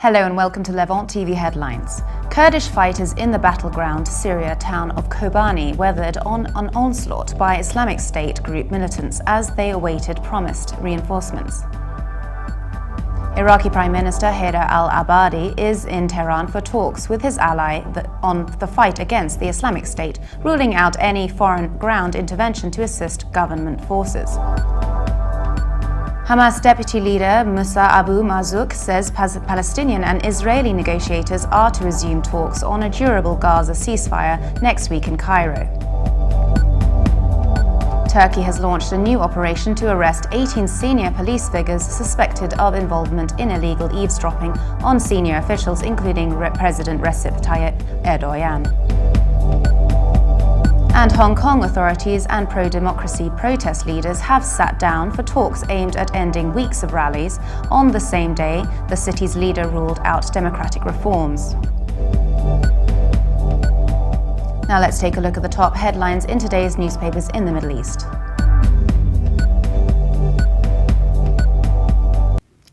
Hello and welcome to Levant TV Headlines. Kurdish fighters in the battleground Syria town of Kobani weathered on an onslaught by Islamic State group militants as they awaited promised reinforcements. Iraqi Prime Minister Haider al-Abadi is in Tehran for talks with his ally on the fight against the Islamic State, ruling out any foreign ground intervention to assist government forces. Hamas deputy leader Musa Abu Marzouk says Palestinian and Israeli negotiators are to resume talks on a durable Gaza ceasefire next week in Cairo. Turkey has launched a new operation to arrest 18 senior police figures suspected of involvement in illegal eavesdropping on senior officials, including President Recep Tayyip Erdogan. And Hong Kong authorities and pro-democracy protest leaders have sat down for talks aimed at ending weeks of rallies on the same day the city's leader ruled out democratic reforms. Now let's take a look at the top headlines in today's newspapers in the Middle East.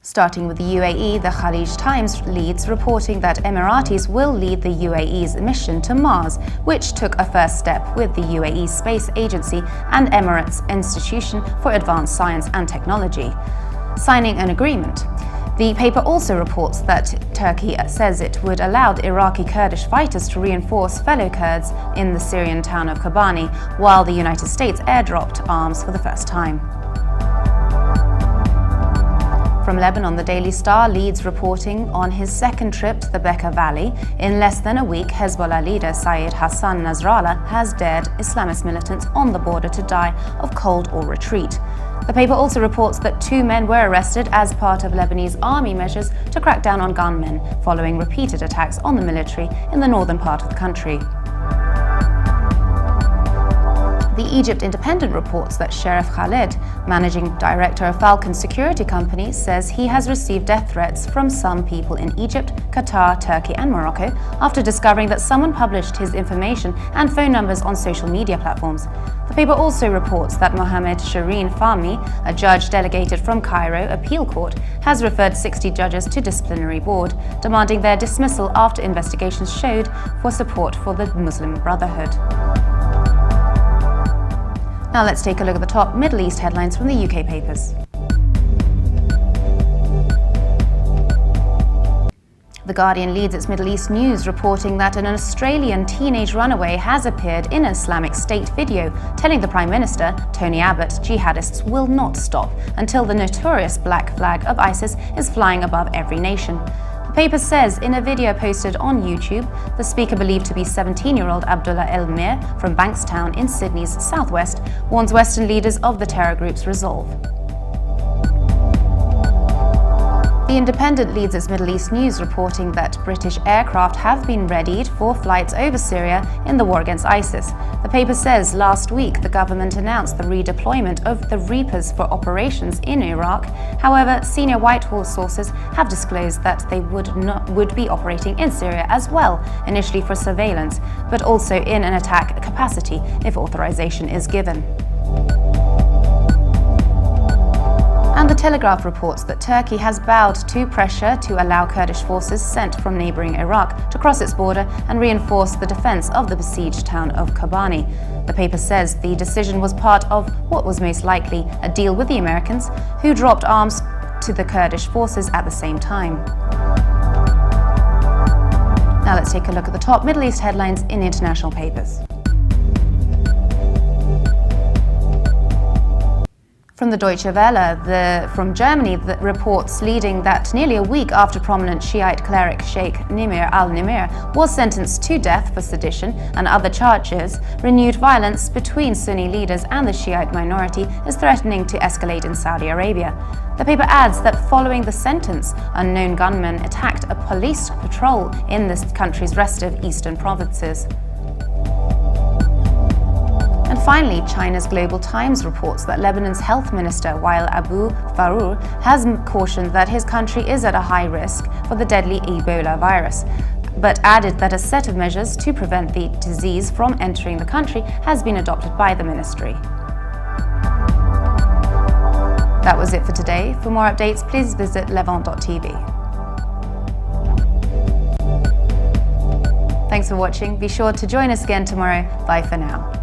Starting with the UAE, the Khalij Times leads reporting that Emiratis will lead the UAE's mission to Mars, which took a first step with the UAE Space Agency and Emirates Institution for Advanced Science and Technology signing an agreement. The paper also reports that Turkey says it would allow Iraqi Kurdish fighters to reinforce fellow Kurds in the Syrian town of Kobani, while the United States airdropped arms for the first time. From Lebanon, the Daily Star leads reporting on his second trip to the Bekaa Valley. In less than a week, Hezbollah leader Saeed Hassan Nasrallah has dared Islamist militants on the border to die of cold or retreat. The paper also reports that 2 men were arrested as part of Lebanese army measures to crack down on gunmen following repeated attacks on the military in the northern part of the country. The Egypt Independent reports that Sheriff Khaled, managing director of Falcon Security Company, says he has received death threats from some people in Egypt, Qatar, Turkey and Morocco after discovering that someone published his information and phone numbers on social media platforms. The paper also reports that Mohammed Shireen Fahmy, a judge delegated from Cairo Appeal Court, has referred 60 judges to disciplinary board, demanding their dismissal after investigations showed for support for the Muslim Brotherhood. Now let's take a look at the top Middle East headlines from the UK papers. The Guardian leads its Middle East news reporting that an Australian teenage runaway has appeared in an Islamic State video telling the Prime Minister, Tony Abbott, jihadists will not stop until the notorious black flag of ISIS is flying above every nation. The paper says in a video posted on YouTube, the speaker, believed to be 17-year-old Abdullah El-Mir from Bankstown in Sydney's southwest, warns Western leaders of the terror group's resolve. The Independent leads its Middle East news reporting that British aircraft have been readied for flights over Syria in the war against ISIS. The paper says last week the government announced the redeployment of the Reapers for operations in Iraq. However, senior Whitehall sources have disclosed that they would be operating in Syria as well, initially for surveillance, but also in an attack capacity if authorization is given. And the Telegraph reports that Turkey has bowed to pressure to allow Kurdish forces sent from neighbouring Iraq to cross its border and reinforce the defence of the besieged town of Kobani. The paper says the decision was part of what was most likely a deal with the Americans, who dropped arms to the Kurdish forces at the same time. Now let's take a look at the top Middle East headlines in international papers. From the Deutsche Welle, from Germany, the reports leading that nearly a week after prominent Shiite cleric Sheikh Nimr al-Nimr was sentenced to death for sedition and other charges, renewed violence between Sunni leaders and the Shiite minority is threatening to escalate in Saudi Arabia. The paper adds that following the sentence, unknown gunmen attacked a police patrol in this country's restive eastern provinces. And finally, China's Global Times reports that Lebanon's health minister, Wael Abu Farour, has cautioned that his country is at a high risk for the deadly Ebola virus, but added that a set of measures to prevent the disease from entering the country has been adopted by the ministry. That was it for today. For more updates, please visit levant.tv. Thanks for watching. Be sure to join us again tomorrow. Bye for now.